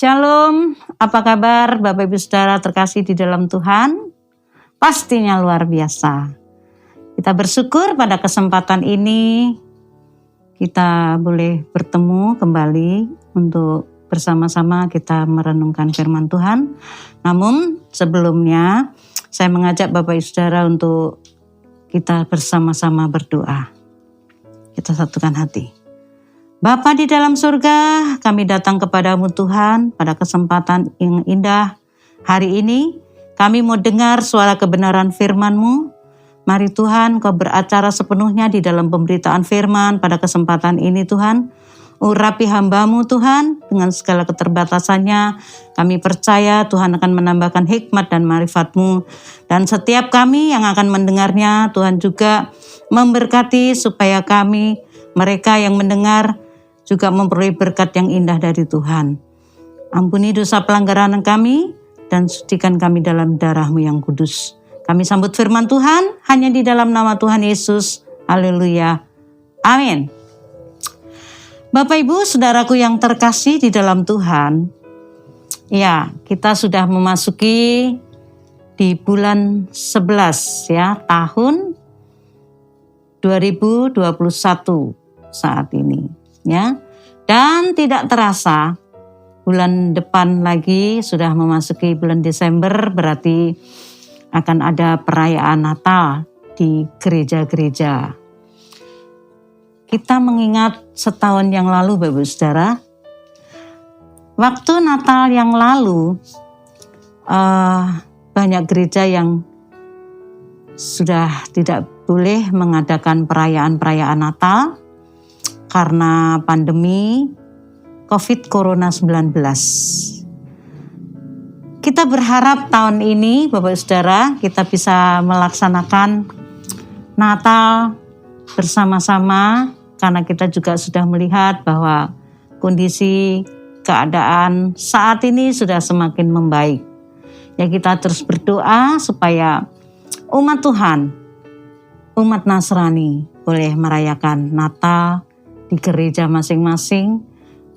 Shalom, apa kabar Bapak Ibu Saudara terkasih di dalam Tuhan? Pastinya luar biasa. Kita bersyukur pada kesempatan ini kita boleh bertemu kembali untuk bersama-sama kita merenungkan firman Tuhan. Namun sebelumnya saya mengajak Bapak Ibu Saudara untuk kita bersama-sama berdoa. Kita satukan hati. Bapa di dalam surga, kami datang kepadamu Tuhan pada kesempatan yang indah hari ini. Kami mau dengar suara kebenaran firman-Mu. Mari Tuhan Kau beracara sepenuhnya di dalam pemberitaan firman pada kesempatan ini Tuhan. Urapi hamba-Mu Tuhan dengan segala keterbatasannya. Kami percaya Tuhan akan menambahkan hikmat dan marifat-Mu. Dan setiap kami yang akan mendengarnya Tuhan juga memberkati supaya kami, mereka yang mendengar, juga memperoleh berkat yang indah dari Tuhan. Ampuni dosa pelanggaran kami dan sucikan kami dalam darah-Mu yang kudus. Kami sambut firman Tuhan hanya di dalam nama Tuhan Yesus. Haleluya. Amin. Bapak Ibu Saudaraku yang terkasih di dalam Tuhan. Ya, kita sudah memasuki di bulan 11 ya, tahun 2021 saat ini. Ya, dan tidak terasa bulan depan lagi sudah memasuki bulan Desember, berarti akan ada perayaan Natal di gereja-gereja. Kita mengingat setahun yang lalu Bapak Saudara, waktu Natal yang lalu banyak gereja yang sudah tidak boleh mengadakan perayaan-perayaan Natal karena pandemi COVID-19. Kita berharap tahun ini Bapak Saudara kita bisa melaksanakan Natal bersama-sama karena kita juga sudah melihat bahwa kondisi keadaan saat ini sudah semakin membaik. Ya, kita terus berdoa supaya umat Tuhan, umat Nasrani boleh merayakan Natal di gereja masing-masing,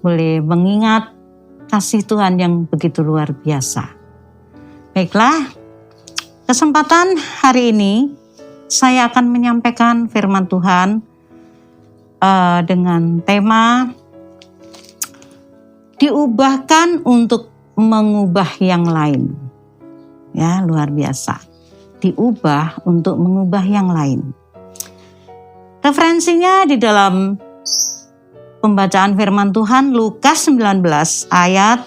boleh mengingat kasih Tuhan yang begitu luar biasa. Baiklah, kesempatan hari ini saya akan menyampaikan firman Tuhan dengan tema diubahkan untuk mengubah yang lain. Ya, luar biasa. Diubah untuk mengubah yang lain. Referensinya di dalam pembacaan firman Tuhan Lukas 19 ayat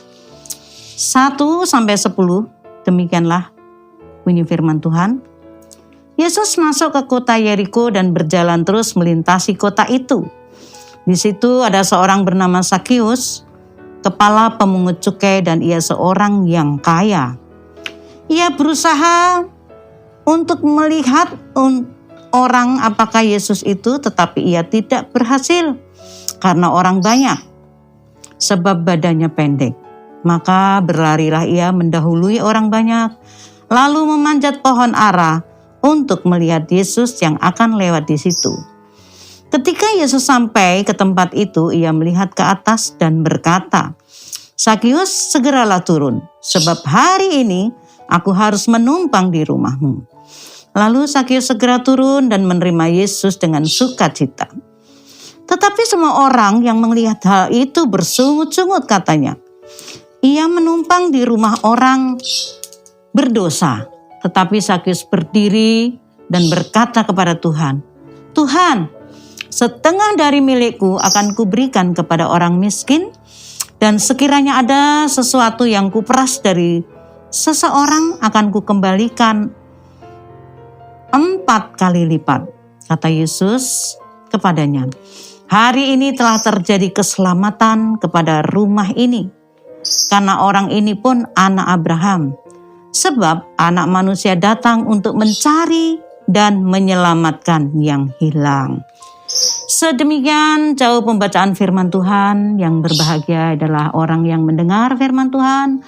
1-10. Demikianlah bunyi firman Tuhan. Yesus masuk ke kota Yeriko dan berjalan terus melintasi kota itu. Di situ ada seorang bernama Sakius, kepala pemungut cukai, dan ia seorang yang kaya. Ia berusaha untuk melihat orang apakah Yesus itu, tetapi ia tidak berhasil. Karena orang banyak, sebab badannya pendek. Maka berlarilah ia mendahului orang banyak, lalu memanjat pohon ara untuk melihat Yesus yang akan lewat di situ. Ketika Yesus sampai ke tempat itu, ia melihat ke atas dan berkata, "Sakius, segeralah turun, sebab hari ini aku harus menumpang di rumahmu." Lalu Sakius segera turun dan menerima Yesus dengan sukacita. Tetapi semua orang yang melihat hal itu bersungut-sungut katanya, "Ia menumpang di rumah orang berdosa." Tetapi Sakius berdiri dan berkata kepada Tuhan, "Tuhan, setengah dari milikku akan kuberikan kepada orang miskin, dan sekiranya ada sesuatu yang kuperas dari seseorang akan kukembalikan 4 kali lipat." Kata Yesus kepadanya, "Hari ini telah terjadi keselamatan kepada rumah ini, karena orang ini pun anak Abraham. Sebab anak manusia datang untuk mencari dan menyelamatkan yang hilang." Sedemikian jauh pembacaan firman Tuhan. Yang berbahagia adalah orang yang mendengar firman Tuhan,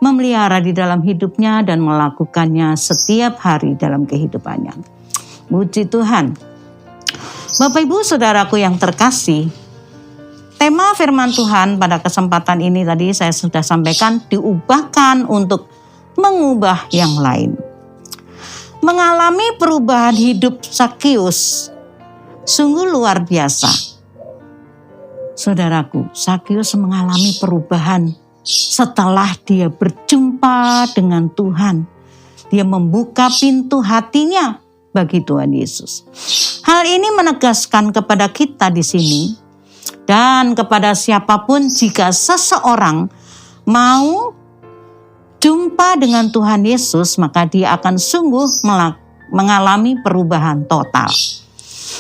memelihara di dalam hidupnya dan melakukannya setiap hari dalam kehidupannya. Puji Tuhan. Bapak Ibu Saudaraku yang terkasih, Tema firman Tuhan pada kesempatan ini tadi saya sudah sampaikan, diubahkan untuk mengubah yang lain. Mengalami perubahan hidup Zakeus sungguh luar biasa. Saudaraku, Zakeus mengalami perubahan setelah dia berjumpa dengan Tuhan. Dia membuka pintu hatinya bagi Tuhan Yesus. Hal ini menegaskan kepada kita di sini dan kepada siapapun, jika seseorang mau jumpa dengan Tuhan Yesus, maka dia akan sungguh mengalami perubahan total.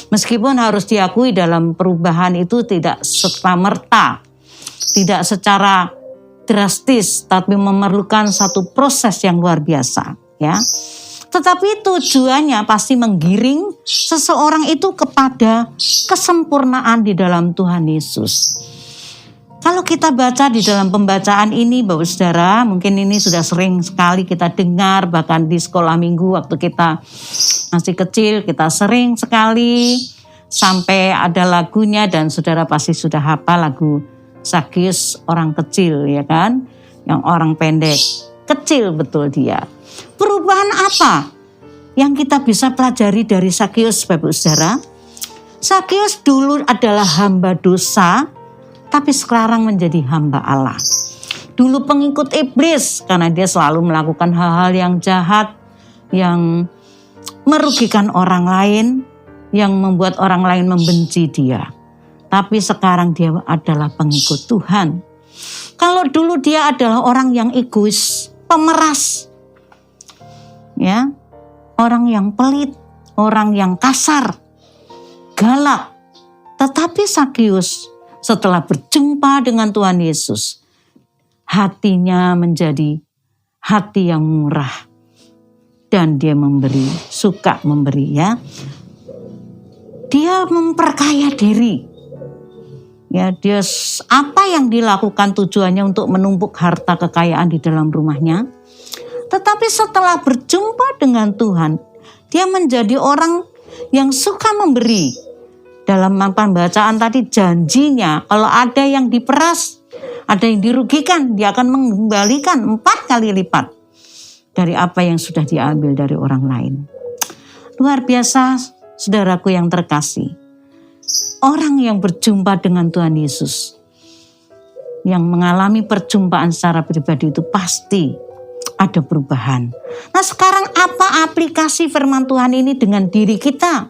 Meskipun harus diakui dalam perubahan itu tidak serta-merta, tidak secara drastis, tapi memerlukan satu proses yang luar biasa, ya. Tetapi tujuannya pasti menggiring seseorang itu kepada kesempurnaan di dalam Tuhan Yesus. Kalau kita baca di dalam pembacaan ini, Bapak Saudara, mungkin ini sudah sering sekali kita dengar, bahkan di sekolah minggu waktu kita masih kecil, kita sering sekali sampai ada lagunya, dan saudara pasti sudah hafal lagu Zakeus orang kecil, ya kan? Yang orang pendek, kecil betul dia. Perubahan apa yang kita bisa pelajari dari Zakeus, Bapak Saudara? Zakeus dulu adalah hamba dosa, tapi sekarang menjadi hamba Allah. Dulu pengikut iblis karena dia selalu melakukan hal-hal yang jahat, yang merugikan orang lain, yang membuat orang lain membenci dia. Tapi sekarang dia adalah pengikut Tuhan. Kalau dulu dia adalah orang yang egois, pemeras, ya, orang yang pelit, orang yang kasar, galak. Tetapi Zakeus setelah berjumpa dengan Tuhan Yesus, hatinya menjadi hati yang murah, dan dia memberi, suka memberi, ya. Dia memperkaya diri. Ya, dia apa yang dilakukan tujuannya untuk menumpuk harta kekayaan di dalam rumahnya. Tetapi setelah berjumpa dengan Tuhan, dia menjadi orang yang suka memberi. Dalam pembacaan tadi janjinya, kalau ada yang diperas, ada yang dirugikan, dia akan mengembalikan 4 kali lipat dari apa yang sudah diambil dari orang lain. Luar biasa, saudaraku yang terkasih. Orang yang berjumpa dengan Tuhan Yesus, yang mengalami perjumpaan secara pribadi itu pasti ada perubahan. Nah, sekarang apa aplikasi firman Tuhan ini dengan diri kita?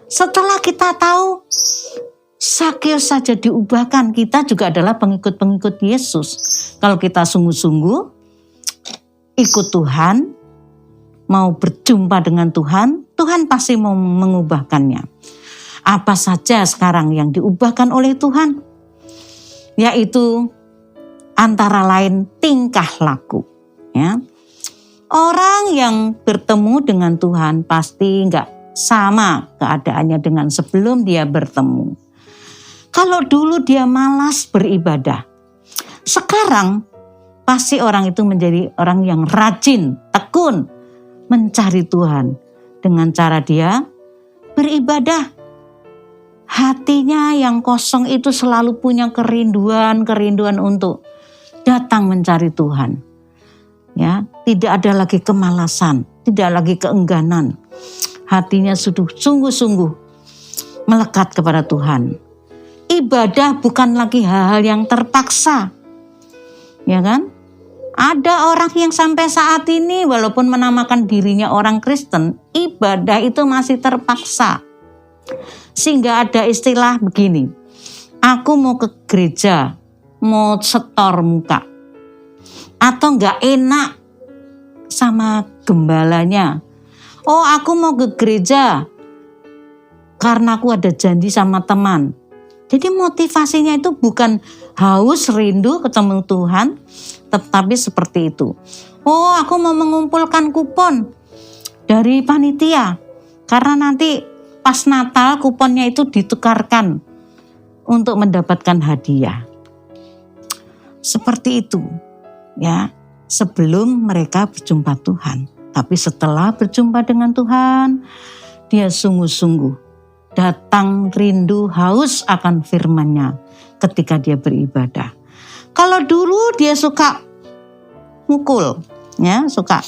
Setelah kita tahu Zakeus saja diubahkan, kita juga adalah pengikut-pengikut Yesus. Kalau kita sungguh-sungguh ikut Tuhan, mau berjumpa dengan Tuhan, Tuhan pasti mau mengubahkannya. Apa saja sekarang yang diubahkan oleh Tuhan? Yaitu antara lain tingkah laku. Ya. Orang yang bertemu dengan Tuhan pasti enggak sama keadaannya dengan sebelum dia bertemu. Kalau dulu dia malas beribadah, sekarang pasti orang itu menjadi orang yang rajin, tekun mencari Tuhan dengan cara dia beribadah. Hatinya yang kosong itu selalu punya kerinduan untuk datang mencari Tuhan. Ya, tidak ada lagi kemalasan, tidak lagi keengganan. Hatinya sudah sungguh-sungguh melekat kepada Tuhan. Ibadah bukan lagi hal-hal yang terpaksa. Ya kan? Ada orang yang sampai saat ini walaupun menamakan dirinya orang Kristen, ibadah itu masih terpaksa. Sehingga ada istilah begini, aku mau ke gereja, mau setor muka, atau gak enak sama gembalanya. Oh, aku mau ke gereja karena aku ada janji sama teman. Jadi motivasinya itu bukan haus rindu ketemu Tuhan, tetapi seperti itu. Oh, aku mau mengumpulkan kupon dari panitia karena nanti pas Natal kuponnya itu ditukarkan untuk mendapatkan hadiah. Seperti itu, ya, sebelum mereka berjumpa Tuhan. Tapi setelah berjumpa dengan Tuhan, dia sungguh-sungguh datang rindu haus akan firman-Nya ketika dia beribadah. Kalau dulu dia suka mukul, ya, suka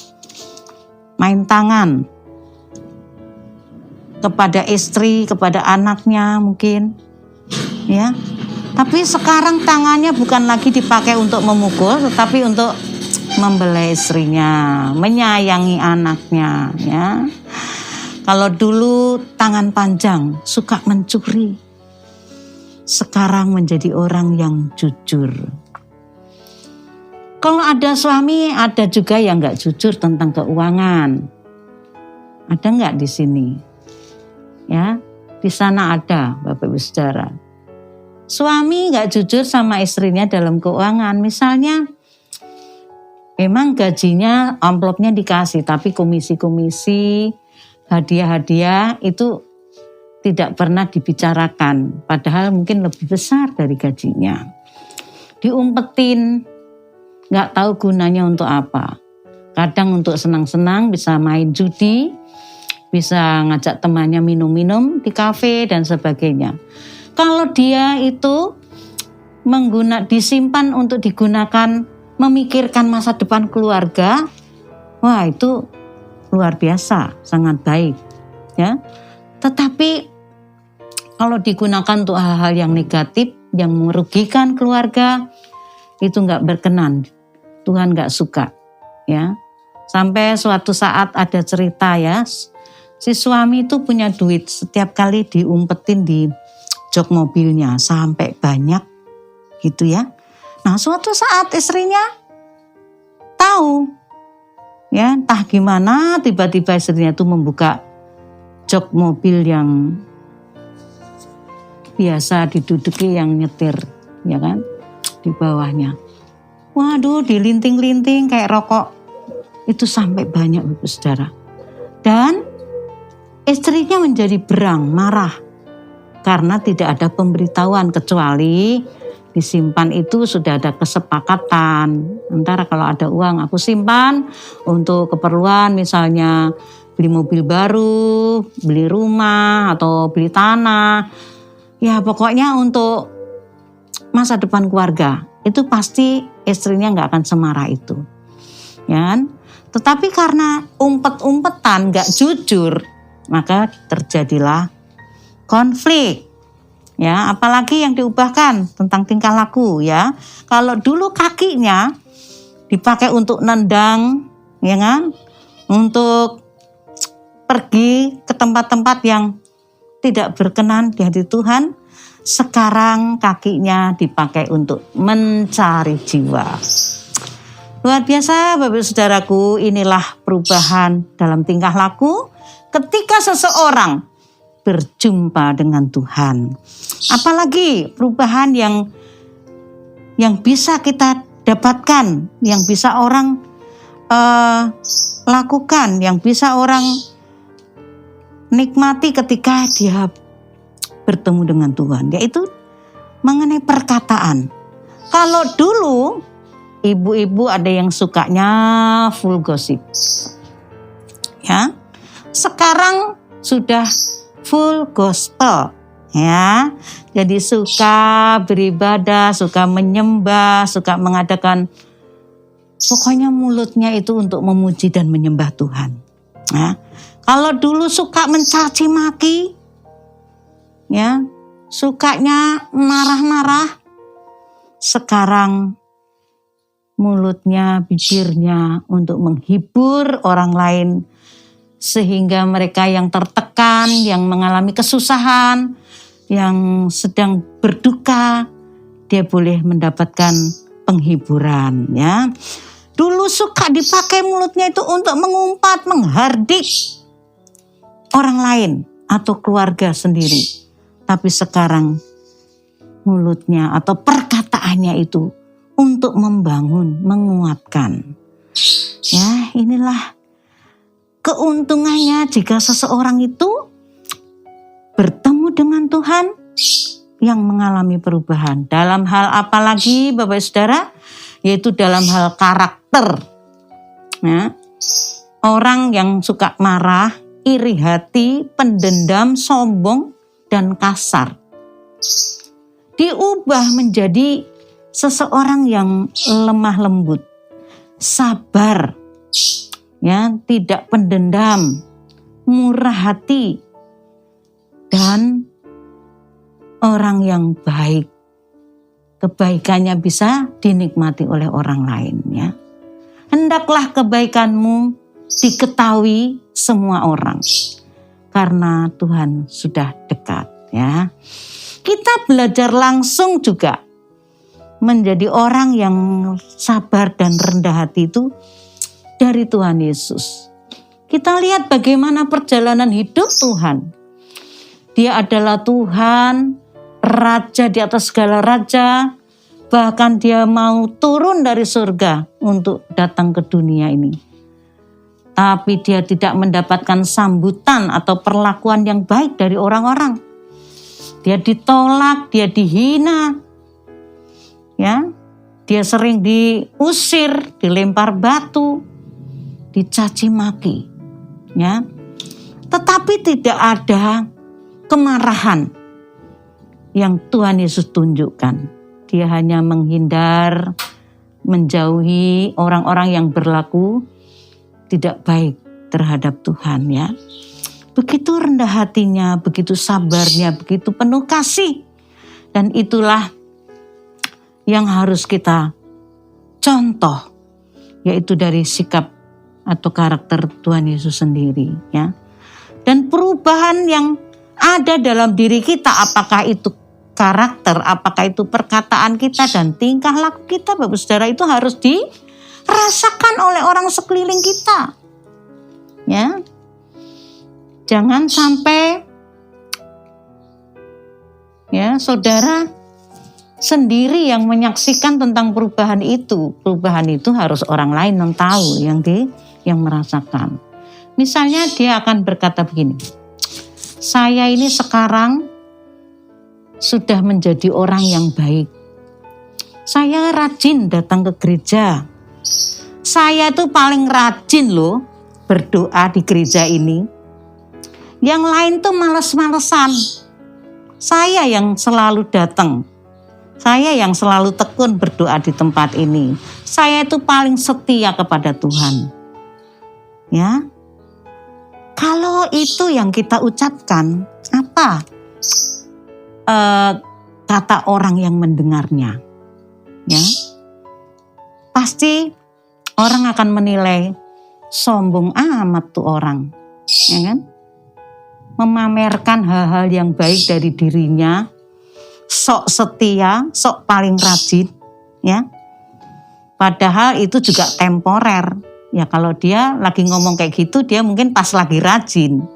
main tangan kepada istri, kepada anaknya mungkin, ya. Tapi sekarang tangannya bukan lagi dipakai untuk memukul, tetapi untuk membela istrinya, menyayangi anaknya, ya. Kalau dulu tangan panjang, suka mencuri. Sekarang menjadi orang yang jujur. Kalau ada suami, ada juga yang nggak jujur tentang keuangan. Ada nggak di sini? Ya, di sana ada, Bapak Ibu Saudara. Suami nggak jujur sama istrinya dalam keuangan. Misalnya, memang gajinya, amplopnya dikasih, tapi komisi-komisi, hadiah-hadiah itu tidak pernah dibicarakan. Padahal mungkin lebih besar dari gajinya. Diumpetin, nggak tahu gunanya untuk apa. Kadang untuk senang-senang, bisa main judi, bisa ngajak temannya minum-minum di kafe dan sebagainya. Kalau dia itu disimpan untuk digunakan memikirkan masa depan keluarga, wah itu luar biasa, sangat baik, ya. Tetapi kalau digunakan untuk hal-hal yang negatif, yang merugikan keluarga, itu nggak berkenan. Tuhan nggak suka, ya. Sampai suatu saat ada cerita, ya, si suami itu punya duit, setiap kali diumpetin di jok mobilnya sampai banyak gitu, ya. Nah, suatu saat istrinya tahu, ya, entah gimana tiba-tiba istrinya itu membuka jok mobil yang biasa diduduki yang nyetir, ya kan, di bawahnya. Waduh, dilinting-linting kayak rokok. Itu sampai banyak, Bapak Saudara. Dan istrinya menjadi berang, marah. Karena tidak ada pemberitahuan, kecuali disimpan itu sudah ada kesepakatan. Antara kalau ada uang aku simpan untuk keperluan misalnya beli mobil baru, beli rumah atau beli tanah. Ya pokoknya untuk masa depan keluarga. Itu pasti istrinya nggak akan semarah itu. Ya kan? Tetapi karena umpet-umpetan, nggak jujur, maka terjadilah konflik, ya, apalagi yang diubahkan tentang tingkah laku, ya. Kalau dulu kakinya dipakai untuk nendang, ya kan, untuk pergi ke tempat-tempat yang tidak berkenan di hati Tuhan, sekarang kakinya dipakai untuk mencari jiwa. Luar biasa, Bapak Saudaraku, inilah perubahan dalam tingkah laku ketika seseorang berjumpa dengan Tuhan. Apalagi perubahan yang bisa kita dapatkan, yang bisa orang lakukan, yang bisa orang nikmati ketika dia bertemu dengan Tuhan, yaitu mengenai perkataan. Kalau dulu ibu-ibu ada yang sukanya full gosip, ya. Sekarang sudah full gospel, ya. Jadi suka beribadah, suka menyembah, suka mengadakan, pokoknya mulutnya itu untuk memuji dan menyembah Tuhan. Ya. Kalau dulu suka mencaci maki, ya, sukanya marah-marah, sekarang mulutnya, bibirnya untuk menghibur orang lain, sehingga mereka yang tertekan, yang mengalami kesusahan, yang sedang berduka, dia boleh mendapatkan penghiburan, ya. Dulu suka dipakai mulutnya itu untuk mengumpat, menghardik orang lain atau keluarga sendiri. Tapi sekarang mulutnya atau perkataannya itu untuk membangun, menguatkan. Ya, inilah keuntungannya jika seseorang itu bertemu dengan Tuhan yang mengalami perubahan. Dalam hal apa lagi, Bapak Saudara? Yaitu dalam hal karakter. Ya. Orang yang suka marah, iri hati, pendendam, sombong, dan kasar. Diubah menjadi seseorang yang lemah lembut, sabar, ya, tidak pendendam, murah hati, dan orang yang baik. Kebaikannya bisa dinikmati oleh orang lain, ya. Hendaklah kebaikanmu diketahui semua orang, karena Tuhan sudah dekat, ya. Kita belajar langsung juga menjadi orang yang sabar dan rendah hati itu dari Tuhan Yesus. Kita lihat bagaimana perjalanan hidup Tuhan. Dia adalah Tuhan, Raja di atas segala raja, bahkan dia mau turun dari surga untuk datang ke dunia ini. Tapi dia tidak mendapatkan sambutan atau perlakuan yang baik dari orang-orang. Dia ditolak, dia dihina, ya, dia sering diusir, dilempar batu, dicaci maki, ya. Tetapi tidak ada kemarahan yang Tuhan Yesus tunjukkan. Dia hanya menghindar, menjauhi orang-orang yang berlaku tidak baik terhadap Tuhan, ya. Begitu rendah hatinya, begitu sabarnya, begitu penuh kasih. Dan itulah yang harus kita contoh, yaitu dari sikap atau karakter Tuhan Yesus sendiri, ya. Dan perubahan yang ada dalam diri kita, apakah itu karakter, apakah itu perkataan kita dan tingkah laku kita, Bapak Saudara, itu harus dirasakan oleh orang sekeliling kita, ya. Jangan sampai, ya, saudara sendiri yang menyaksikan tentang perubahan itu. Perubahan itu harus orang lain yang tahu, yang merasakan. Misalnya dia akan berkata begini, saya ini sekarang sudah menjadi orang yang baik. Saya rajin datang ke gereja. Saya tuh paling rajin loh berdoa di gereja ini. Yang lain tuh males-malesan. Saya yang selalu datang. Saya yang selalu tekun berdoa di tempat ini. Saya itu paling setia kepada Tuhan. Ya. Kalau itu yang kita ucapkan, apa kata orang yang mendengarnya? Ya. Pasti orang akan menilai sombong amat tuh orang. Ya kan? Memamerkan hal-hal yang baik dari dirinya, sok setia, sok paling rajin, ya. Padahal itu juga temporer. Ya kalau dia lagi ngomong kayak gitu, dia mungkin pas lagi rajin.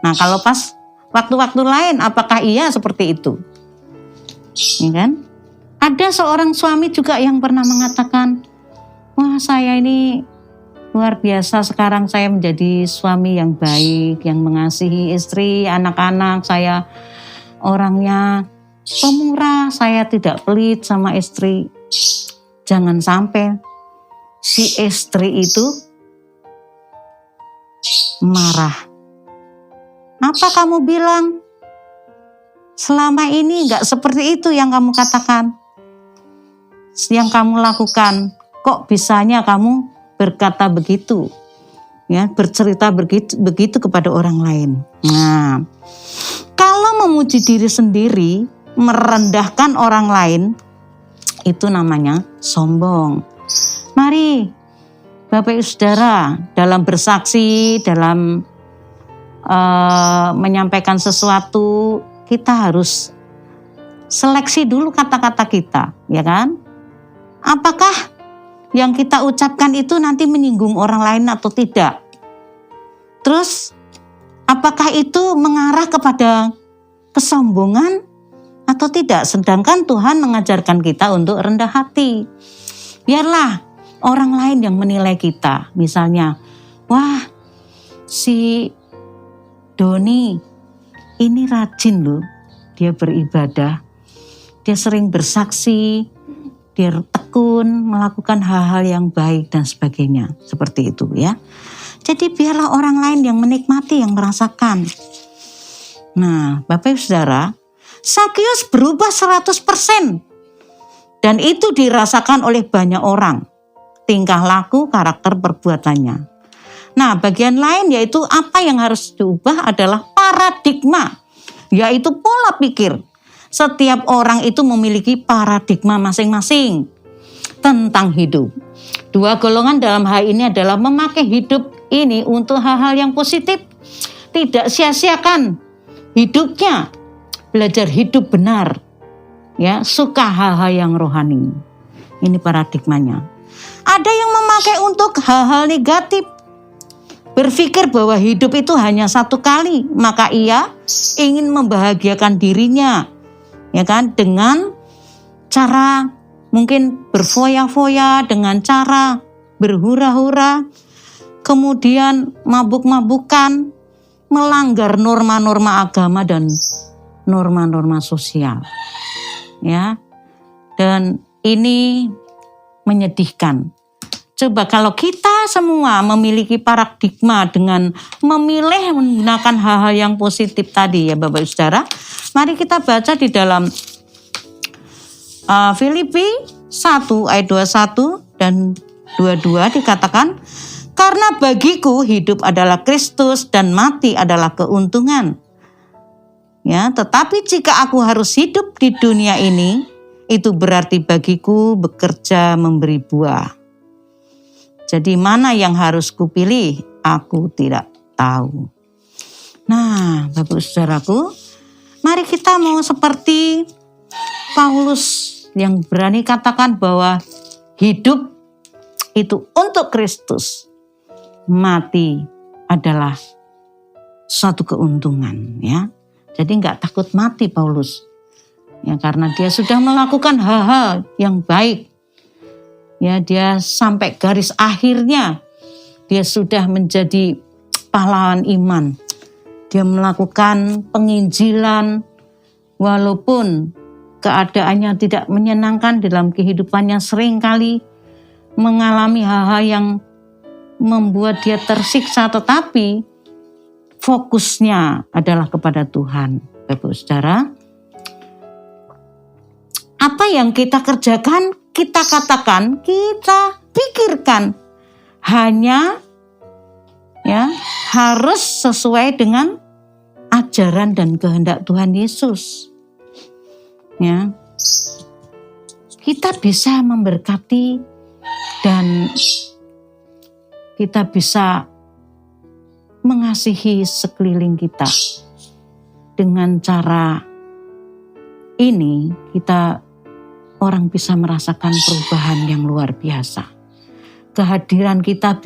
Nah kalau pas waktu-waktu lain, apakah iya seperti itu? Ya kan? Ada seorang suami juga yang pernah mengatakan, wah saya ini luar biasa, sekarang saya menjadi suami yang baik, yang mengasihi istri, anak-anak, saya orangnya pemurah, saya tidak pelit sama istri. Jangan sampai si istri itu marah. Apa kamu bilang? Selama ini gak seperti itu yang kamu katakan, yang kamu lakukan. Kok bisanya kamu berkata begitu, ya, bercerita begitu kepada orang lain. Nah, kalau memuji diri sendiri, merendahkan orang lain, itu namanya sombong. Mari, Bapak Ibu Saudara, dalam bersaksi, dalam menyampaikan sesuatu, kita harus seleksi dulu kata-kata kita, ya kan? Apakah yang kita ucapkan itu nanti menyinggung orang lain atau tidak? Terus, apakah itu mengarah kepada kesombongan atau tidak? Sedangkan Tuhan mengajarkan kita untuk rendah hati. Biarlah orang lain yang menilai kita. Misalnya, wah si Doni ini rajin loh, dia beribadah, dia sering bersaksi, dia tekun melakukan hal-hal yang baik dan sebagainya. Seperti itu, ya. Jadi biarlah orang lain yang menikmati, yang merasakan. Nah, Bapak Ibu Saudara, Sakeus berubah 100%. Dan itu dirasakan oleh banyak orang. Tingkah laku, karakter, perbuatannya. Nah, bagian lain yaitu apa yang harus diubah adalah paradigma. Yaitu pola pikir. Setiap orang itu memiliki paradigma masing-masing tentang hidup. Dua golongan dalam hal ini adalah memakai hidup ini untuk hal-hal yang positif. Tidak sia-siakan hidupnya. Belajar hidup benar. Ya, suka hal-hal yang rohani. Ini paradigmanya. Ada yang memakai untuk hal-hal negatif. Berpikir bahwa hidup itu hanya satu kali, maka ia ingin membahagiakan dirinya, ya kan, dengan cara mungkin berfoya-foya, dengan cara berhura-hura, kemudian mabuk-mabukan, melanggar norma-norma agama dan norma-norma sosial. Ya, dan ini menyedihkan. Coba kalau kita semua memiliki paradigma dengan memilih menggunakan hal-hal yang positif tadi ya Bapak Ibu Saudara, mari kita baca di dalam Filipi 1 ayat 21 dan 22 dikatakan, karena bagiku hidup adalah Kristus dan mati adalah keuntungan. Ya, tetapi jika aku harus hidup di dunia ini, itu berarti bagiku bekerja memberi buah. Jadi mana yang harus kupilih? Aku tidak tahu. Nah, Bapak Saudaraku, mari kita mau seperti Paulus yang berani katakan bahwa hidup itu untuk Kristus, mati adalah suatu keuntungan, ya. Jadi nggak takut mati Paulus, ya karena dia sudah melakukan hal-hal yang baik, ya dia sampai garis akhirnya, dia sudah menjadi pahlawan iman, dia melakukan penginjilan walaupun keadaannya tidak menyenangkan dalam kehidupannya, seringkali mengalami hal-hal yang membuat dia tersiksa, tetapi fokusnya adalah kepada Tuhan. Bapak Saudara, apa yang kita kerjakan, kita katakan, kita pikirkan, hanya ya harus sesuai dengan ajaran dan kehendak Tuhan Yesus. Ya, kita bisa memberkati dan kita bisa mengasihi sekeliling kita. Dengan cara ini kita orang bisa merasakan perubahan yang luar biasa. Kehadiran kita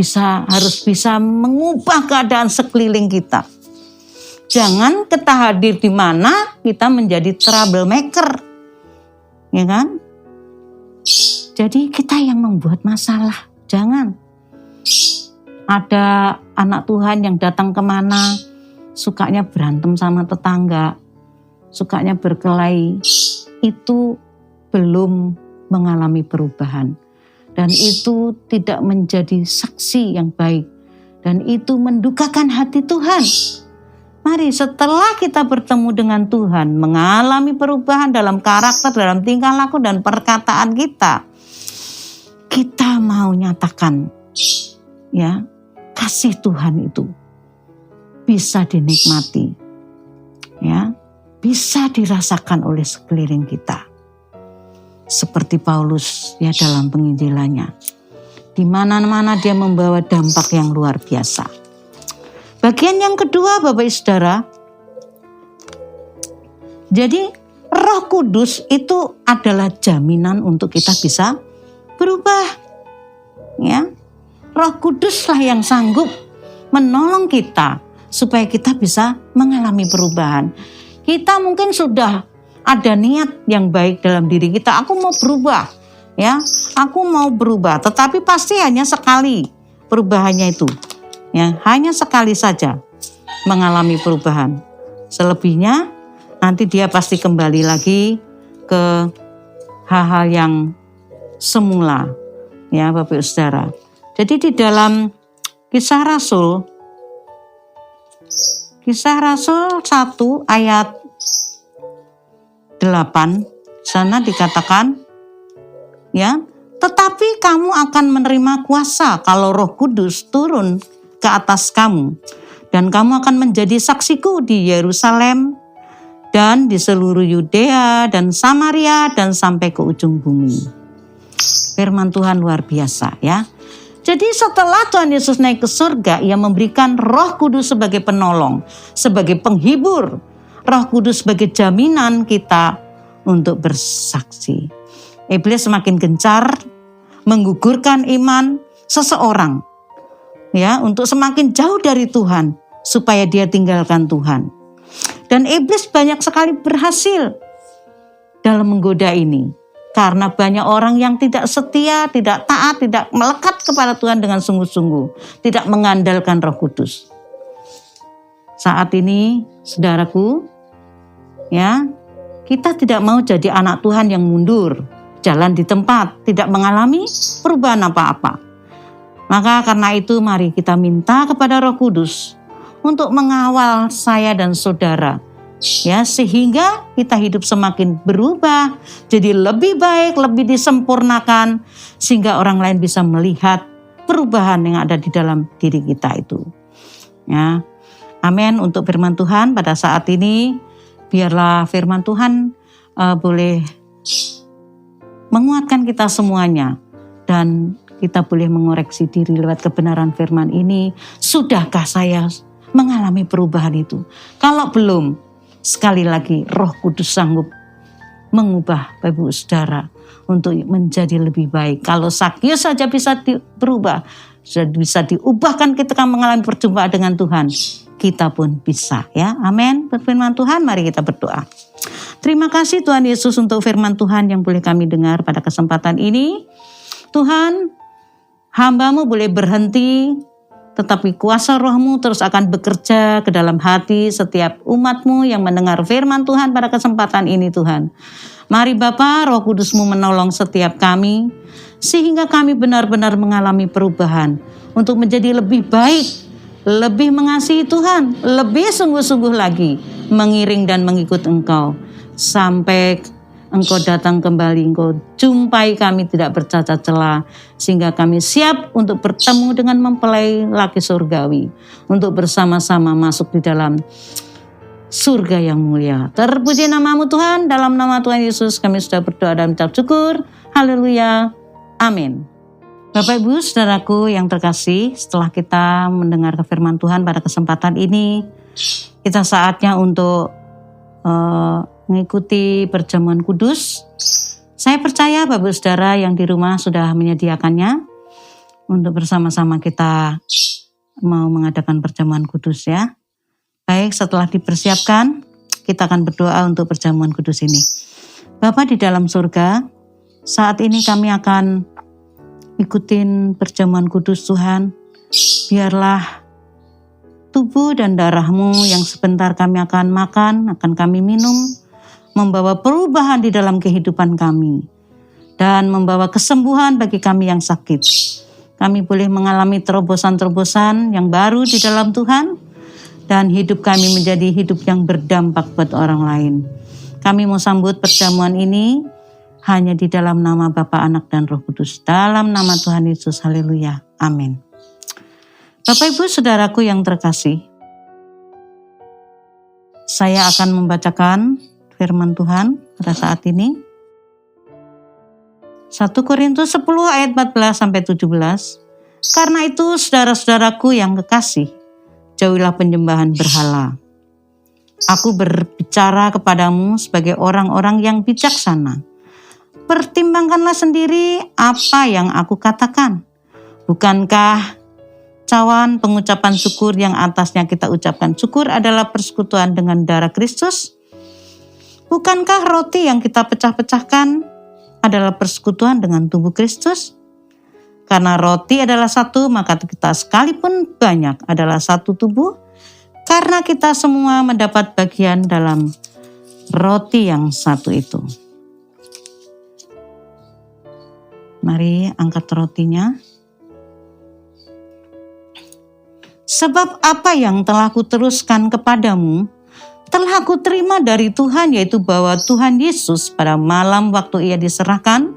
harus bisa mengubah keadaan sekeliling kita. Jangan kita hadir di mana kita menjadi troublemaker, ya kan? Jadi kita yang membuat masalah, jangan. Ada anak Tuhan yang datang kemana, sukanya berantem sama tetangga, sukanya berkelahi, itu belum mengalami perubahan. Dan itu tidak menjadi saksi yang baik. Dan itu mendukakan hati Tuhan. Mari setelah kita bertemu dengan Tuhan, mengalami perubahan dalam karakter, dalam tingkah laku dan perkataan kita, kita mau nyatakan, ya, kasih Tuhan itu bisa dinikmati, ya, bisa dirasakan oleh sekeliling kita. Seperti Paulus ya dalam penginjilannya, di mana-mana dia membawa dampak yang luar biasa. Bagian yang kedua, Bapak Saudara, jadi Roh Kudus itu adalah jaminan untuk kita bisa berubah, ya. Roh Kuduslah yang sanggup menolong kita supaya kita bisa mengalami perubahan. Kita mungkin sudah ada niat yang baik dalam diri kita, aku mau berubah, ya, aku mau berubah, tetapi pasti hanya sekali perubahannya itu, ya, hanya sekali saja mengalami perubahan. Selebihnya nanti dia pasti kembali lagi ke hal-hal yang semula, ya Bapak Saudara. Jadi di dalam Kisah Rasul Kisah Rasul 1 ayat 8, sana dikatakan, ya, tetapi kamu akan menerima kuasa kalau Roh Kudus turun ke atas kamu, dan kamu akan menjadi saksiku di Yerusalem dan di seluruh Yudea dan Samaria dan sampai ke ujung bumi. Firman Tuhan luar biasa, ya. Jadi setelah Tuhan Yesus naik ke surga, ia memberikan Roh Kudus sebagai penolong, sebagai penghibur. Roh Kudus sebagai jaminan kita untuk bersaksi. Iblis semakin gencar menggugurkan iman seseorang, ya, untuk semakin jauh dari Tuhan supaya dia tinggalkan Tuhan. Dan iblis banyak sekali berhasil dalam menggoda ini. Karena banyak orang yang tidak setia, tidak taat, tidak melekat kepada Tuhan dengan sungguh-sungguh, tidak mengandalkan Roh Kudus. Saat ini, saudaraku, ya, kita tidak mau jadi anak Tuhan yang mundur, jalan di tempat, tidak mengalami perubahan apa-apa. Maka karena itu mari kita minta kepada Roh Kudus untuk mengawal saya dan saudara, ya, sehingga kita hidup semakin berubah, jadi lebih baik, lebih disempurnakan, sehingga orang lain bisa melihat perubahan yang ada di dalam diri kita itu. Ya, amin. Untuk firman Tuhan pada saat ini, biarlah firman Tuhan boleh menguatkan kita semuanya, dan kita boleh mengoreksi diri lewat kebenaran firman ini. Sudahkah saya mengalami perubahan itu? Kalau belum, sekali lagi Roh Kudus sanggup mengubah Bapak Ibu Saudara untuk menjadi lebih baik. Kalau Sakyus saja bisa berubah, bisa diubahkan ketika mengalami perjumpaan dengan Tuhan, kita pun bisa, ya. Amin. Firman Tuhan, mari kita berdoa. Terima kasih Tuhan Yesus untuk firman Tuhan yang boleh kami dengar pada kesempatan ini. Tuhan, hamba-Mu boleh berhenti, tetapi kuasa Roh-Mu terus akan bekerja ke dalam hati setiap umat-Mu yang mendengar firman Tuhan pada kesempatan ini, Tuhan. Mari Bapa, Roh Kudus-Mu menolong setiap kami, sehingga kami benar-benar mengalami perubahan untuk menjadi lebih baik, lebih mengasihi Tuhan, lebih sungguh-sungguh lagi mengiring dan mengikut Engkau, sampai Engkau datang kembali, Engkau jumpai kami tidak bercacat celah, sehingga kami siap untuk bertemu dengan mempelai laki surgawi, untuk bersama-sama masuk di dalam surga yang mulia. Terpuji nama-Mu Tuhan, dalam nama Tuhan Yesus kami sudah berdoa dan mengucap syukur. Haleluya. Amin. Bapak Ibu Saudaraku yang terkasih, setelah kita mendengar firman Tuhan pada kesempatan ini, kita saatnya untuk mengikuti perjamuan kudus. Saya percaya Bapak Saudara yang di rumah sudah menyediakannya untuk bersama-sama kita mau mengadakan perjamuan kudus, ya. Baik, setelah dipersiapkan, kita akan berdoa untuk perjamuan kudus ini. Bapa di dalam surga, saat ini kami akan ikutin perjamuan kudus Tuhan. Biarlah tubuh dan darah-Mu yang sebentar kami akan makan, akan kami minum, membawa perubahan di dalam kehidupan kami, dan membawa kesembuhan bagi kami yang sakit. Kami boleh mengalami terobosan-terobosan yang baru di dalam Tuhan, dan hidup kami menjadi hidup yang berdampak buat orang lain. Kami mau sambut perjamuan ini hanya di dalam nama Bapa, Anak, dan Roh Kudus. Dalam nama Tuhan Yesus, haleluya, amin. Bapak Ibu Saudaraku yang terkasih, saya akan membacakan firman Tuhan pada saat ini. 1 Korintus 10 ayat 14-17. Karena itu saudara-saudaraku yang kekasih, jauhilah penyembahan berhala. Aku berbicara kepadamu sebagai orang-orang yang bijaksana. Pertimbangkanlah sendiri apa yang aku katakan. Bukankah cawan pengucapan syukur yang atasnya kita ucapkan syukur adalah persekutuan dengan darah Kristus? Bukankah roti yang kita pecah-pecahkan adalah persekutuan dengan tubuh Kristus? Karena roti adalah satu, maka kita sekalipun banyak adalah satu tubuh, karena kita semua mendapat bagian dalam roti yang satu itu. Mari angkat rotinya. Sebab apa yang telah kuteruskan kepadamu, telah aku terima dari Tuhan, yaitu bahwa Tuhan Yesus pada malam waktu ia diserahkan,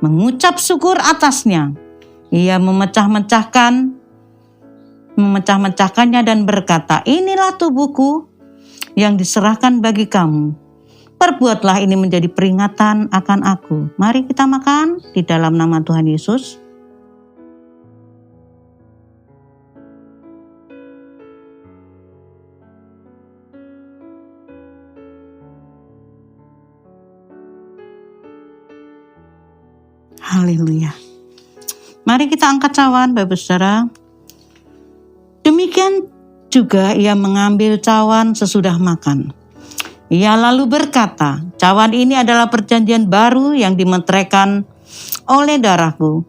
mengucap syukur atasnya. Ia memecah-mecahkannya dan berkata, inilah tubuhku yang diserahkan bagi kamu. Perbuatlah ini menjadi peringatan akan aku. Mari kita makan di dalam nama Tuhan Yesus. Haleluya. Mari kita angkat cawan, Bapak Saudara. Demikian juga ia mengambil cawan sesudah makan. Ia lalu berkata, cawan ini adalah perjanjian baru yang dimeteraikan oleh darahku.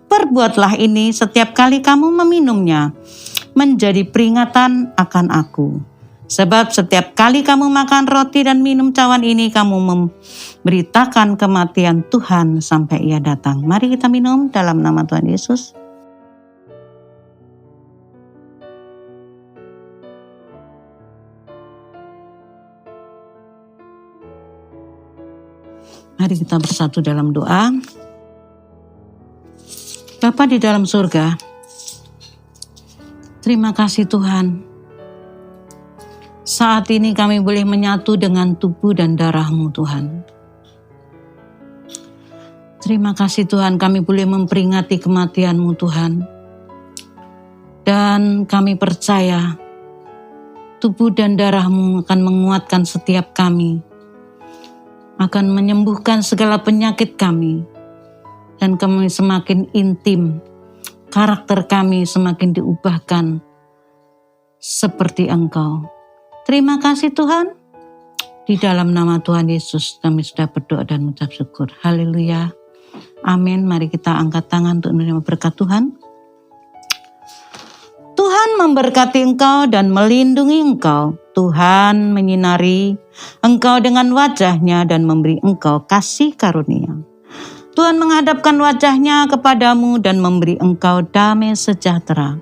Perbuatlah ini setiap kali kamu meminumnya, menjadi peringatan akan aku. Sebab setiap kali kamu makan roti dan minum cawan ini, kamu memberitakan kematian Tuhan sampai ia datang. Mari kita minum dalam nama Tuhan Yesus. Mari kita bersatu dalam doa. Bapa di dalam surga, terima kasih Tuhan. Saat ini kami boleh menyatu dengan tubuh dan darah-Mu Tuhan. Terima kasih Tuhan, kami boleh memperingati kematian-Mu Tuhan. Dan kami percaya tubuh dan darah-Mu akan menguatkan setiap kami, akan menyembuhkan segala penyakit kami, dan kami semakin intim, karakter kami semakin diubahkan seperti Engkau. Terima kasih Tuhan, di dalam nama Tuhan Yesus kami sudah berdoa dan mengucap syukur. Haleluya, amin. Mari kita angkat tangan untuk menerima berkat Tuhan. Tuhan memberkati engkau dan melindungi engkau. Tuhan menyinari engkau dengan wajah-Nya dan memberi engkau kasih karunia. Tuhan menghadapkan wajah-Nya kepadamu dan memberi engkau damai sejahtera.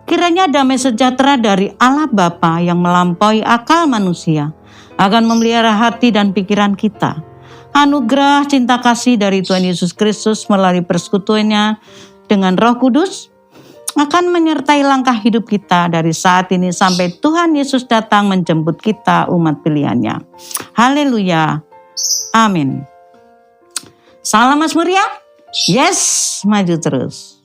Kiranya damai sejahtera dari Allah Bapa yang melampaui akal manusia akan memelihara hati dan pikiran kita. Anugerah cinta kasih dari Tuhan Yesus Kristus melalui persekutuannya dengan Roh Kudus akan menyertai langkah hidup kita dari saat ini sampai Tuhan Yesus datang menjemput kita umat pilihannya. Haleluya. Amin. Salam Mas Muria. Yes, maju terus.